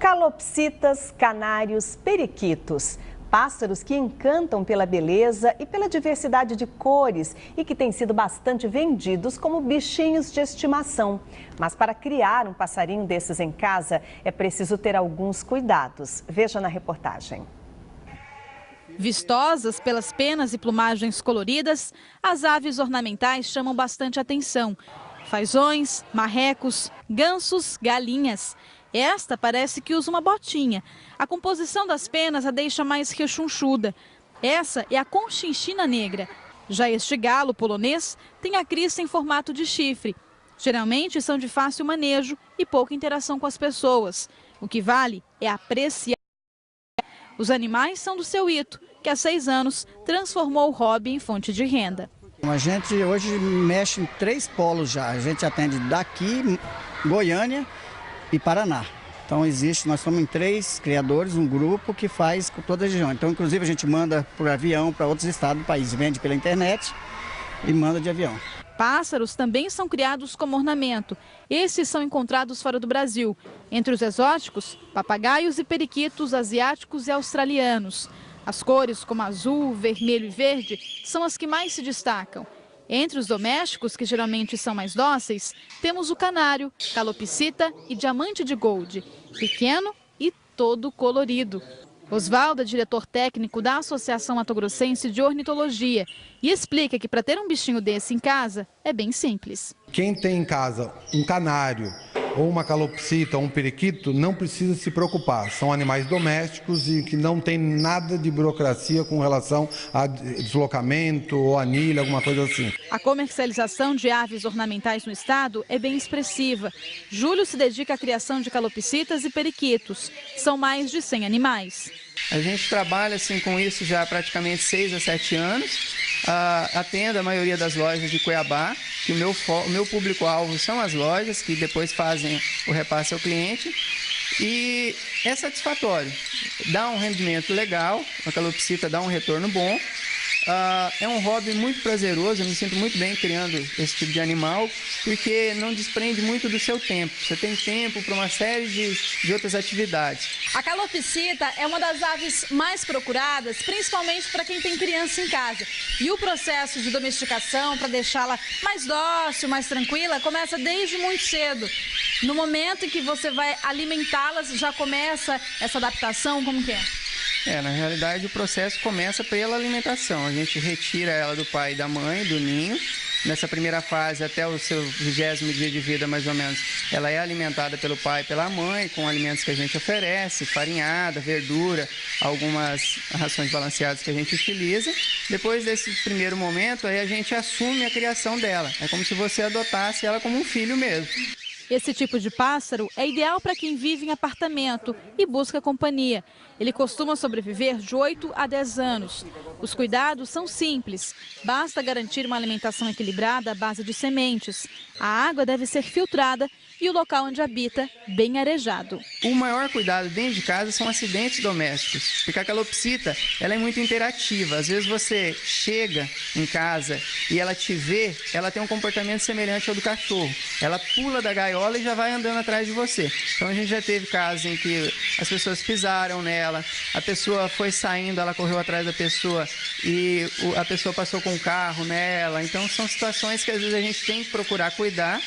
Calopsitas, canários, periquitos. Pássaros que encantam pela beleza e pela diversidade de cores e que têm sido bastante vendidos como bichinhos de estimação. Mas para criar um passarinho desses em casa é preciso ter alguns cuidados. Veja na reportagem. Vistosas pelas penas e plumagens coloridas, as aves ornamentais chamam bastante atenção. Fazões, marrecos, gansos, galinhas. Esta parece que usa uma botinha. A composição das penas a deixa mais rechonchuda. Essa é a conchinchina negra. Já este galo polonês tem a crista em formato de chifre. Geralmente são de fácil manejo e pouca interação com as pessoas. O que vale é apreciar. Os animais são do seu Ito, que há 6 anos transformou o hobby em fonte de renda. A gente hoje mexe em 3 polos já. A gente atende daqui, Goiânia e Paraná. Então nós somos em 3 criadores, um grupo que faz com toda a região. Então inclusive a gente manda por avião para outros estados do país, vende pela internet e manda de avião. Pássaros também são criados como ornamento. Esses são encontrados fora do Brasil. Entre os exóticos, papagaios e periquitos asiáticos e australianos. As cores como azul, vermelho e verde são as que mais se destacam. Entre os domésticos, que geralmente são mais dóceis, temos o canário, calopsita e diamante de gold, pequeno e todo colorido. Osvaldo é diretor técnico da Associação Mato-Grossense de Ornitologia e explica que para ter um bichinho desse em casa é bem simples. Quem tem em casa um canário ou uma calopsita ou um periquito não precisa se preocupar. São animais domésticos e que não tem nada de burocracia com relação a deslocamento ou anilha, alguma coisa assim. A comercialização de aves ornamentais no estado é bem expressiva. Júlio se dedica à criação de calopsitas e periquitos. São mais de 100 animais. A gente trabalha assim, com isso já há praticamente 6 a 7 anos. Atendo a maioria das lojas de Cuiabá, que o meu público-alvo são as lojas, que depois fazem o repasse ao cliente. E é satisfatório, dá um rendimento legal, a calopsita dá um retorno bom. É um hobby muito prazeroso, eu me sinto muito bem criando esse tipo de animal, porque não desprende muito do seu tempo. Você tem tempo para uma série de outras atividades. A calopsita é uma das aves mais procuradas, principalmente para quem tem criança em casa. E o processo de domesticação, para deixá-la mais dócil, mais tranquila, começa desde muito cedo. No momento em que você vai alimentá-las, já começa essa adaptação, como que é? Na realidade o processo começa pela alimentação. A gente retira ela do pai e da mãe, do ninho. Nessa primeira fase, até o seu 20º dia de vida, mais ou menos, ela é alimentada pelo pai e pela mãe, com alimentos que a gente oferece, farinhada, verdura, algumas rações balanceadas que a gente utiliza. Depois desse primeiro momento, aí a gente assume a criação dela. É como se você adotasse ela como um filho mesmo. Esse tipo de pássaro é ideal para quem vive em apartamento e busca companhia. Ele costuma sobreviver de 8 a 10 anos. Os cuidados são simples. Basta garantir uma alimentação equilibrada à base de sementes. A água deve ser filtrada e o local onde habita bem arejado. O maior cuidado dentro de casa são acidentes domésticos, porque a calopsita ela é muito interativa. Às vezes você chega em casa e ela te vê, ela tem um comportamento semelhante ao do cachorro. Ela pula da gaiola e já vai andando atrás de você. Então a gente já teve casos em que as pessoas pisaram nela, a pessoa foi saindo, ela correu atrás da pessoa e a pessoa passou com o carro nela. Então são situações que às vezes a gente tem que procurar cuidar.